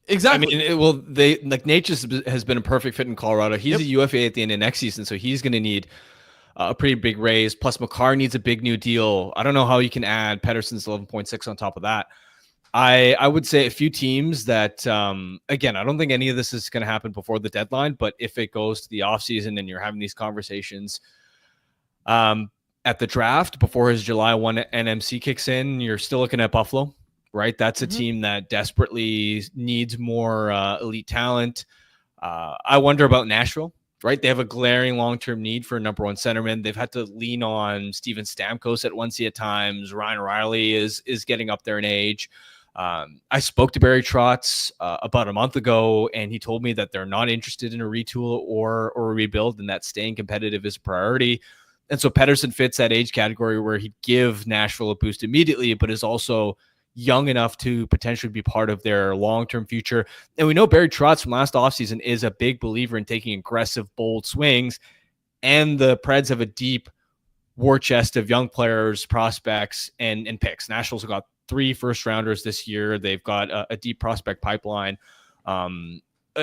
Exactly. I mean, Nate has been a perfect fit in Colorado. He's a UFA at the end of next season, so he's going to need a pretty big raise. Plus, McCarr needs a big new deal. I don't know how you can add Pettersson's 11.6 on top of that. I would say a few teams that, again, I don't think any of this is going to happen before the deadline, but if it goes to the offseason and you're having these conversations at the draft before his July 1 NMC kicks in, you're still looking at Buffalo, right? That's a team that desperately needs more elite talent. I wonder about Nashville, right? They have a glaring long-term need for a number 1 centerman. They've had to lean on Steven Stamkos at 1C at times. Ryan O'Reilly is getting up there in age. I spoke to Barry Trotz about a month ago, and he told me that they're not interested in a retool or a rebuild, and that staying competitive is a priority. And so Pettersson fits that age category where he'd give Nashville a boost immediately, but is also young enough to potentially be part of their long-term future. And we know Barry Trotz from last offseason is a big believer in taking aggressive, bold swings, and the Preds have a deep war chest of young players, prospects, and picks. Nashville's got 3 first-rounders this year. They've got a deep prospect pipeline.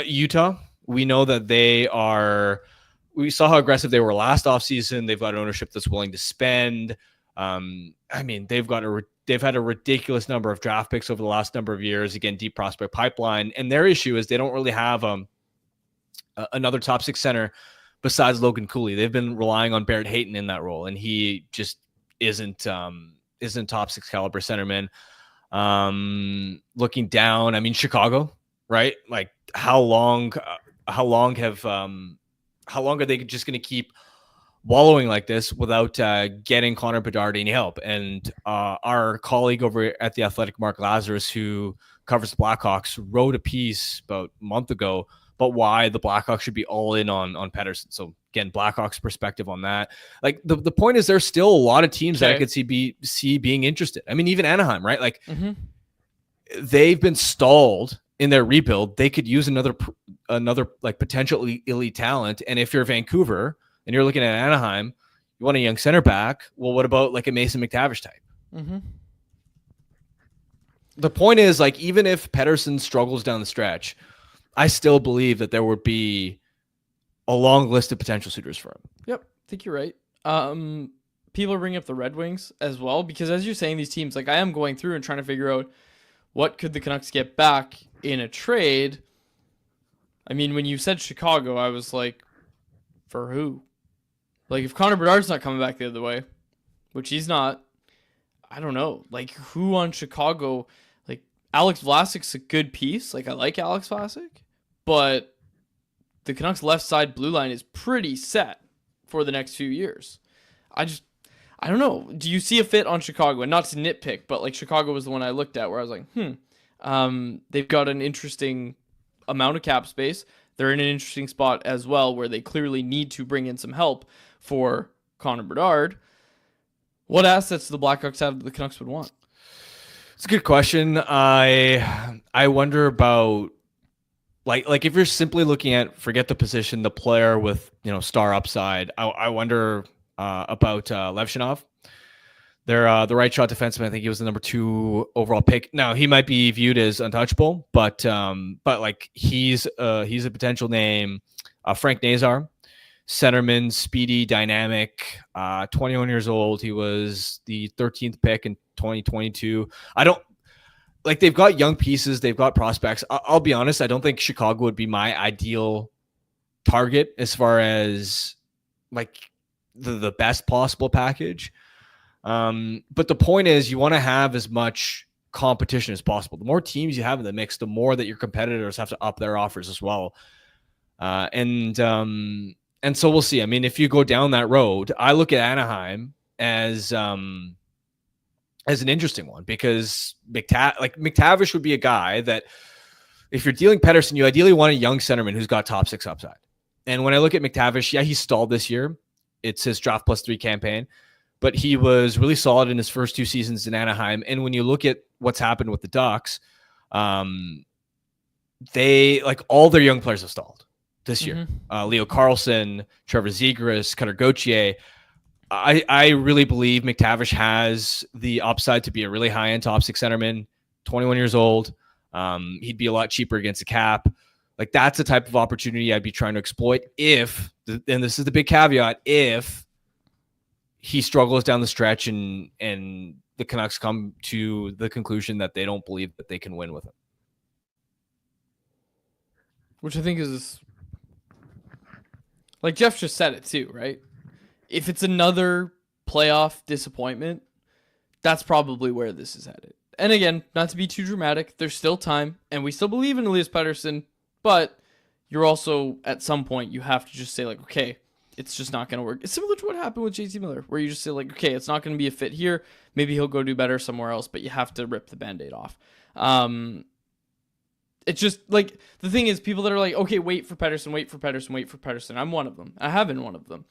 Utah, we know that they are we saw how aggressive they were last offseason. They've got ownership that's willing to spend. They've had a ridiculous number of draft picks over the last number of years. Again, deep prospect pipeline. And their issue is they don't really have another top 6 center besides Logan Cooley. They've been relying on Barrett Hayton in that role, and he just isn't top 6 caliber centerman. Looking down, Chicago, right? Like how long are they just going to keep wallowing like this without getting Connor Bedard any help? And our colleague over at The Athletic, Mark Lazarus, who covers the Blackhawks, wrote a piece about a month ago about why the Blackhawks should be all in on Paterson. So again, Blackhawks perspective on that. Like the point is there's still a lot of teams that I could see being interested. Even Anaheim, right? Like they've been stalled in their rebuild. They could use another like potential elite talent. And if you're Vancouver and you're looking at Anaheim, you want a young center back. Well, what about like a Mason McTavish type? The point is, like, even if Paterson struggles down the stretch, I still believe that there would be a long list of potential suitors for him. Yep, I think you're right. People are bringing up the Red Wings as well, because as you're saying, these teams, like I am going through and trying to figure out what could the Canucks get back in a trade. When you said Chicago, I was like, for who? Like, if Connor Bedard's not coming back the other way, which he's not, I don't know. Like, who on Chicago? Like, Alex Vlasic's a good piece. Like, I like Alex Vlasic, but the Canucks left side blue line is pretty set for the next few years. I don't know. Do you see a fit on Chicago? And not to nitpick, but like Chicago was the one I looked at where I was like, they've got an interesting amount of cap space. They're in an interesting spot as well where they clearly need to bring in some help for Connor Bedard. What assets do the Blackhawks have that the Canucks would want? It's a good question. I wonder about like if you're simply looking at, forget the position, the player with star upside. I wonder about Levshinov. They're the right shot defenseman. I think he was the number 2 overall pick. Now he might be viewed as untouchable, but like he's a potential name. Frank Nazar, centerman, speedy, dynamic, 21 years old. He was the 13th pick in 2022. They've got young pieces. They've got prospects. I'll be honest. I don't think Chicago would be my ideal target as far as like the best possible package. But the point is you want to have as much competition as possible. The more teams you have in the mix, the more that your competitors have to up their offers as well. And so we'll see. If you go down that road, I look at Anaheim as an interesting one because McTavish would be a guy that if you're dealing Paterson, you ideally want a young centerman who's got top 6 upside. And when I look at McTavish, he stalled this year. It's his draft plus 3 campaign, but he was really solid in his first 2 seasons in Anaheim. And when you look at what's happened with the Ducks, they all their young players have stalled this year. Leo Carlson, Trevor Zegras, Cutter Gauthier. I really believe McTavish has the upside to be a really high-end top 6 centerman, 21 years old. He'd be a lot cheaper against the cap. Like, that's the type of opportunity I'd be trying to exploit if, and this is the big caveat, if he struggles down the stretch and the Canucks come to the conclusion that they don't believe that they can win with him. Which I think is, like Jeff just said it too, right? If it's another playoff disappointment, that's probably where this is headed. And again, not to be too dramatic, there's still time, and we still believe in Elias Pettersson, but you're also, at some point, you have to just say, like, okay, it's just not going to work. It's similar to what happened with JT Miller, where you just say, like, okay, it's not going to be a fit here. Maybe he'll go do better somewhere else, but you have to rip the Band-Aid off. It's just, like, the thing is, people that are like, okay, wait for Pettersson, wait for Pettersson, wait for Pettersson. I'm one of them. I have been one of them.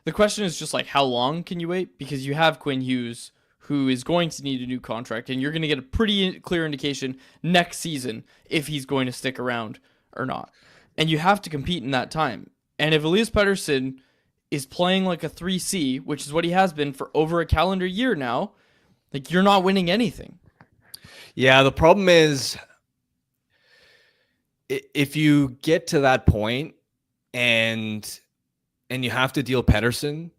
The question is just, like, how long can you wait? Because you have Quinn Hughes, who is going to need a new contract, and you're going to get a pretty clear indication next season if he's going to stick around or not. And you have to compete in that time. And if Elias Pettersson is playing like a 3C, which is what he has been for over a calendar year now, like, you're not winning anything. Yeah, the problem is if you get to that point and and you have to deal Paterson,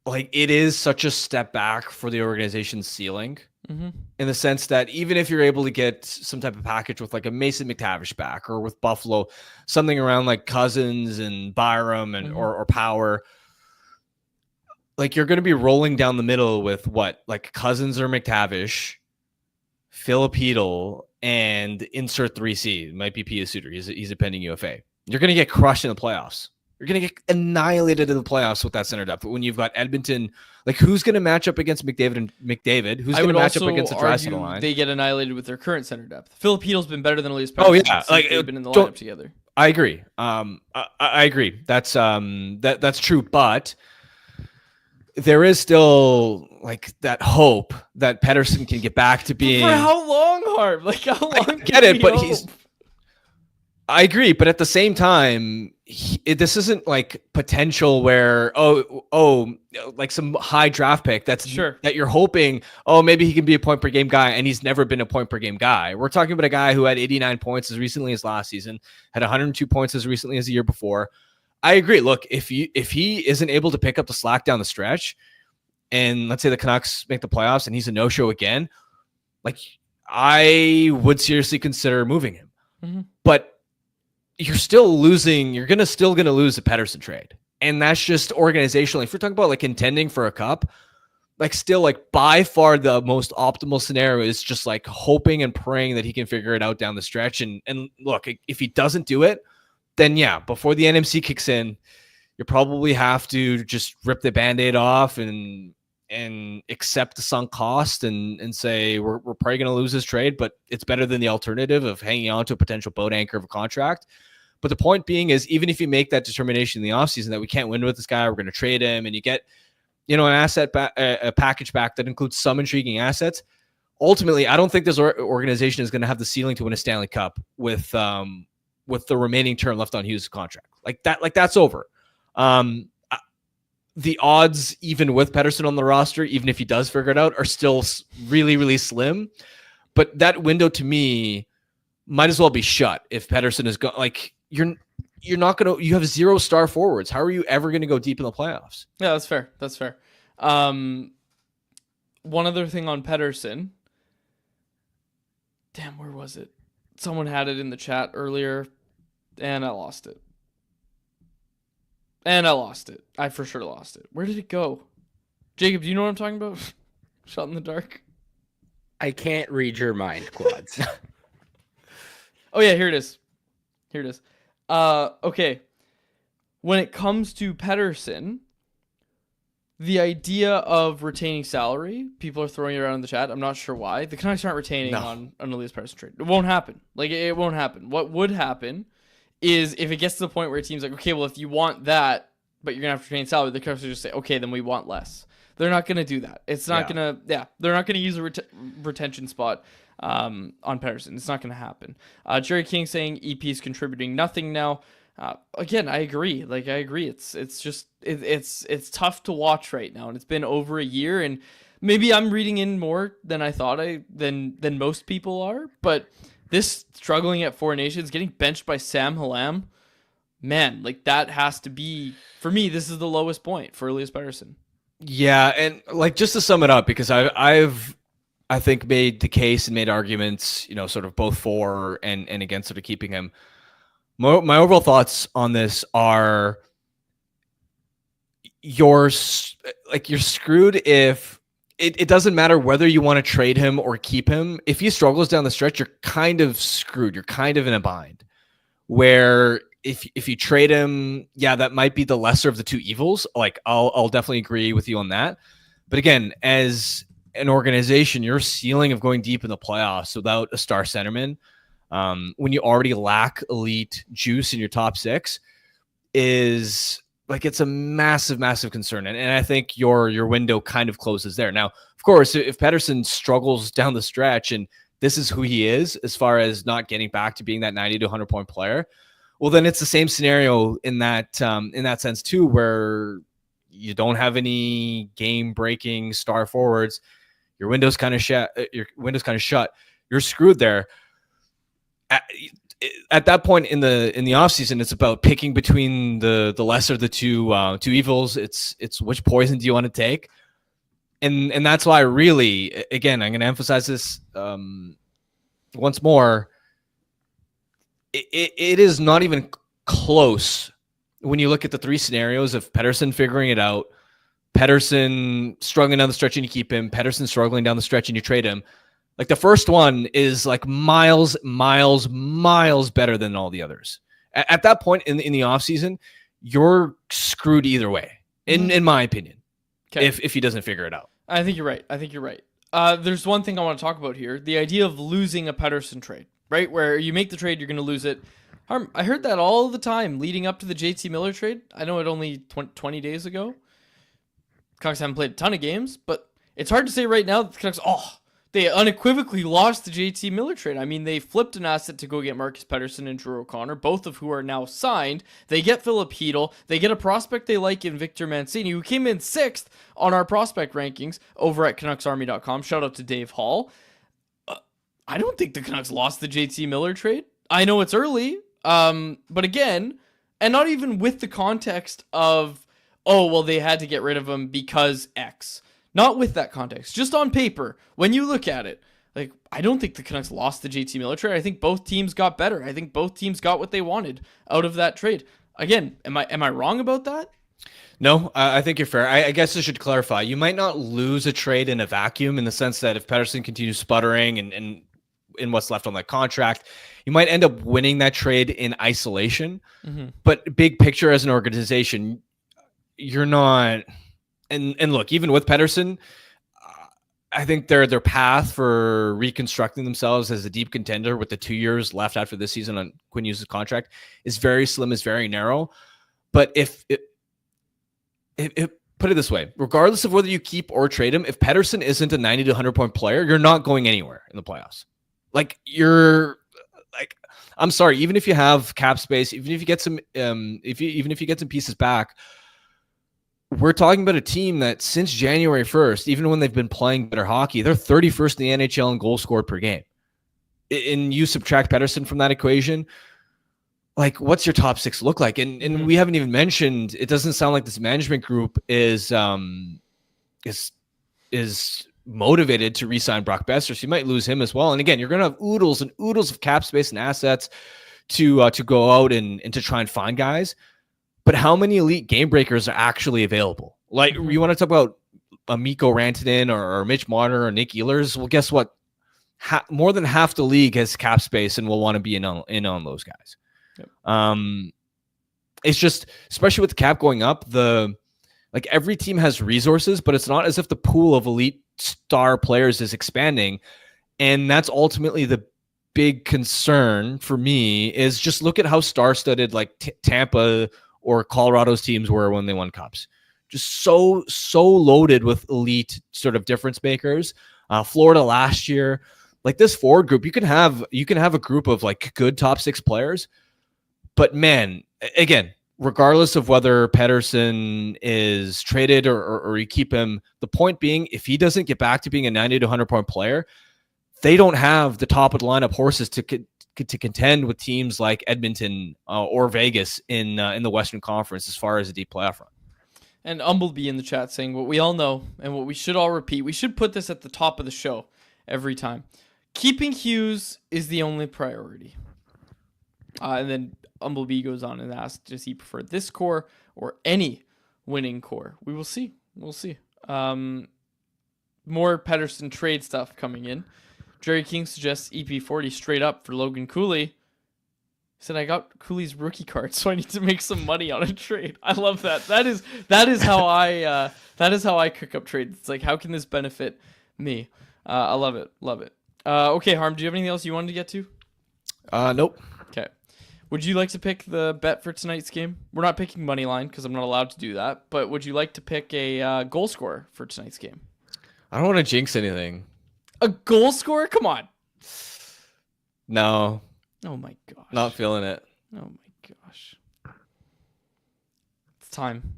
like it is such a step back for the organization's ceiling in the sense that even if you're able to get some type of package with like a Mason McTavish back or with Buffalo, something around like Cousins and Byram and or Power, like you're going to be rolling down the middle with what, like Cousins or McTavish, Filipino, and insert 3C. It might be Pia Suter. He's a pending UFA. You're going to get crushed in the playoffs. You're going to get annihilated in the playoffs with that center depth. When you've got Edmonton, like who's going to match up against McDavid and McDavid? Who's going to match up against the Draisaitl line? They get annihilated with their current center depth. Filipino's been better than Elias Pettersson. Oh yeah, like they've been in the lineup together. I agree. I agree. That's true. But there is still like that hope that Paterson can get back to being. For how long, Harv? Like how long? I get it, but I agree, but at the same time, this isn't like potential where like some high draft pick that you're hoping maybe he can be a point per game guy, and he's never been a point per game guy. We're talking about a guy who had 89 points as recently as last season, had 102 points as recently as the year before. I agree. Look, if he isn't able to pick up the slack down the stretch, and let's say the Canucks make the playoffs and he's a no-show again, like I would seriously consider moving him. But you're still losing. You're still gonna lose the Paterson trade, and that's just organizationally. If we're talking about like contending for a cup, like still like by far the most optimal scenario is just like hoping and praying that he can figure it out down the stretch. And look, if he doesn't do it, then yeah, before the NMC kicks in, you probably have to just rip the Band-Aid off and accept the sunk cost and say we're probably going to lose this trade, but it's better than the alternative of hanging on to a potential boat anchor of a contract. But the point being is, even if you make that determination in the offseason that we can't win with this guy, we're going to trade him, and you get, an asset a package back that includes some intriguing assets. Ultimately, I don't think this organization is going to have the ceiling to win a Stanley Cup with the remaining term left on Hughes' contract. Like that's over. The odds, even with Paterson on the roster, even if he does figure it out, are still really, really slim. But that window to me might as well be shut if Paterson is like you're not gonna. You have 0 star forwards. How are you ever going to go deep in the playoffs? Yeah, that's fair. That's fair. One other thing on Paterson. Damn, where was it? Someone had it in the chat earlier, and I lost it. I for sure lost it. Where did it go? Jacob, do you know what I'm talking about? Shot in the dark. I can't read your mind, Quads. Oh, yeah, here it is. Okay. When it comes to Paterson, the idea of retaining salary, people are throwing it around in the chat. I'm not sure why. The Canucks aren't retaining on an Elias Pettersson trade. It won't happen. Like, it won't happen. What would happen is if it gets to the point where a team's like, okay, well, if you want that, but you're going to have to retain salary, the Canucks will just say, okay, then we want less. They're not going to do that. It's not going to, they're not going to use a retention spot on Paterson. It's not going to happen. Jerry King saying EP is contributing nothing now. Again, I agree. Like, I agree. It's just, it's tough to watch right now. And it's been over a year, and maybe I'm reading in more than I thought than most people are, but this struggling at Four Nations, getting benched by Sam Hallam, man, like that has to be, for me, this is the lowest point for Elias Pettersson. Yeah, and like just to sum it up, because I think made the case and made arguments, sort of both for and against sort of keeping him. My overall thoughts on this are you're screwed if it doesn't matter whether you want to trade him or keep him. If he struggles down the stretch, you're kind of screwed. You're kind of in a bind where if you trade him, that might be the lesser of the two evils. Like I'll definitely agree with you on that. But again, as an organization, your ceiling of going deep in the playoffs without a star centerman, when you already lack elite juice in your top six, is like it's a massive, massive concern. And I think your window kind of closes there. Now, of course, if Paterson struggles down the stretch and this is who he is as far as not getting back to being that 90 to 100 point player, well, then it's the same scenario in that sense too, where you don't have any game breaking star forwards. Your window's kind of shut. You're screwed there. at that point in the offseason, it's about picking between the lesser of the two evils. It's which poison do you want to take, and that's why really, again, I'm going to emphasize this once more. It is not even close when you look at the three scenarios of Paterson figuring it out, Paterson struggling down the stretch and you keep him, Paterson struggling down the stretch and you trade him. Like the first one is like miles better than all the others. At that point in the offseason, you're screwed either way, in my opinion, if he doesn't figure it out. I think you're right. There's one thing I want to talk about here. The idea of losing a Paterson trade, right? Where you make the trade, you're going to lose it. I heard that all the time leading up to the JT Miller trade. I know it only 20 days ago. Canucks haven't played a ton of games, but it's hard to say right now that the Canucks, they unequivocally lost the JT Miller trade. I mean, they flipped an asset to go get Marcus Paterson and Drew O'Connor, both of who are now signed. They get Philip Hedl. They get a prospect they like in Victor Mancini, who came in 6th on our prospect rankings over at CanucksArmy.com. Shout out to Dave Hall. I don't think the Canucks lost the JT Miller trade. I know it's early, but again, and not even with the context of, they had to get rid of him because X. Not with that context. Just on paper, when you look at it, like, I don't think the Canucks lost the JT Miller trade. I think both teams got better. I think both teams got what they wanted out of that trade. Again, am I wrong about that? No, I think you're fair. I guess I should clarify. You might not lose a trade in a vacuum in the sense that if Paterson continues sputtering and in what's left on that contract, you might end up winning that trade in isolation. Mm-hmm. But big picture as an organization, you're not. And look, even with Paterson, I think their path for reconstructing themselves as a deep contender with the 2 years left after this season on Quinn Hughes' contract is very slim, is very narrow. But if put it this way, regardless of whether you keep or trade him, if Paterson isn't a 90 to 100 point player, you're not going anywhere in the playoffs. I'm sorry, even if you have cap space, even if you get some, even if you get some pieces back, we're talking about a team that since January 1st, even when they've been playing better hockey, they're 31st in the NHL in goals scored per game. And you subtract Paterson from that equation, like, what's your top 6 look like? And we haven't even mentioned, it doesn't sound like this management group is motivated to re-sign Brock Besser, so you might lose him as well. And again, you're going to have oodles and oodles of cap space and assets to go out and to try and find guys. But how many elite game breakers are actually available? Like, you want to talk about a Mikko Rantanen or Mitch Marner or Nick Ehlers? Well, guess what? More than half the league has cap space and will want to be in on those guys. Yep. It's just, especially with the cap going up, every team has resources, but it's not as if the pool of elite star players is expanding. And that's ultimately the big concern for me, is just look at how star-studded like Tampa or Colorado's teams were when they won cups. Just so loaded with elite sort of difference makers. Florida last year, like this forward group, you can have a group of like good top 6 players, but man, again, regardless of whether Paterson is traded or you keep him, the point being, if he doesn't get back to being a 90 to 100 point player, they don't have the top of the lineup horses to contend with teams like Edmonton or Vegas in the Western Conference as far as a deep playoff run. And Umbleby in the chat saying what we all know and what we should all repeat. We should put this at the top of the show every time. Keeping Hughes is the only priority. And then Umbleby goes on and asks, does he prefer this core or any winning core? We will see. We'll see. More Paterson trade stuff coming in. Jerry King suggests EP40 straight up for Logan Cooley. He said, I got Cooley's rookie card, so I need to make some money on a trade. I love that. That is how I cook up trades. It's like, how can this benefit me? I love it. Love it. Okay, Harm, do you have anything else you wanted to get to? Nope. Okay. Would you like to pick the bet for tonight's game? We're not picking money line because I'm not allowed to do that. But would you like to pick a goal scorer for tonight's game? I don't want to jinx anything. A goal scorer? Come on. No. Oh my gosh. Not feeling it. Oh my gosh. It's time.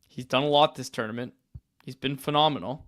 He's done a lot this tournament. He's been phenomenal.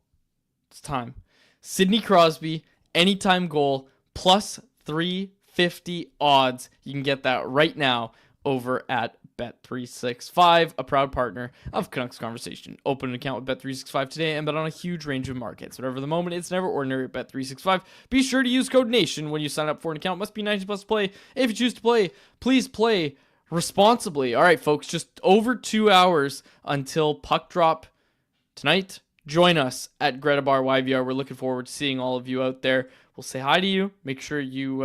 It's time. Sidney Crosby, anytime goal, plus 350. 50 odds. You can get that right now over at Bet365, a proud partner of Canucks Conversation. Open an account with Bet365 today and bet on a huge range of markets. Whatever the moment, it's never ordinary at Bet365. Be sure to use code NATION when you sign up for an account. Must be 19 plus to play. If you choose to play, please play responsibly. All right, folks, just over 2 hours until puck drop tonight. Join us at Greta Bar YVR. We're looking forward to seeing all of you out there. We'll say hi to you. Make sure you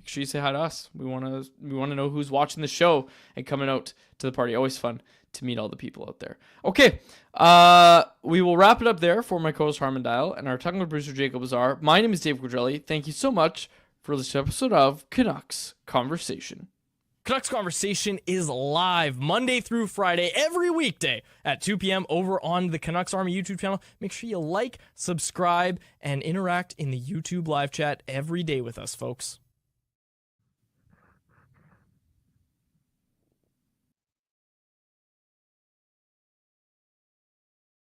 say hi to us. We want to know who's watching the show and coming out to the party. Always fun to meet all the people out there. Okay, we will wrap it up there for my co-host Harmon Dial and our technical producer Jacob Azar. My name is Dave Quadrelli. Thank you so much for this episode of Canucks Conversation. Canucks Conversation is live Monday through Friday, every weekday at 2 p.m. over on the Canucks Army YouTube channel. Make sure you like, subscribe, and interact in the YouTube live chat every day with us, folks.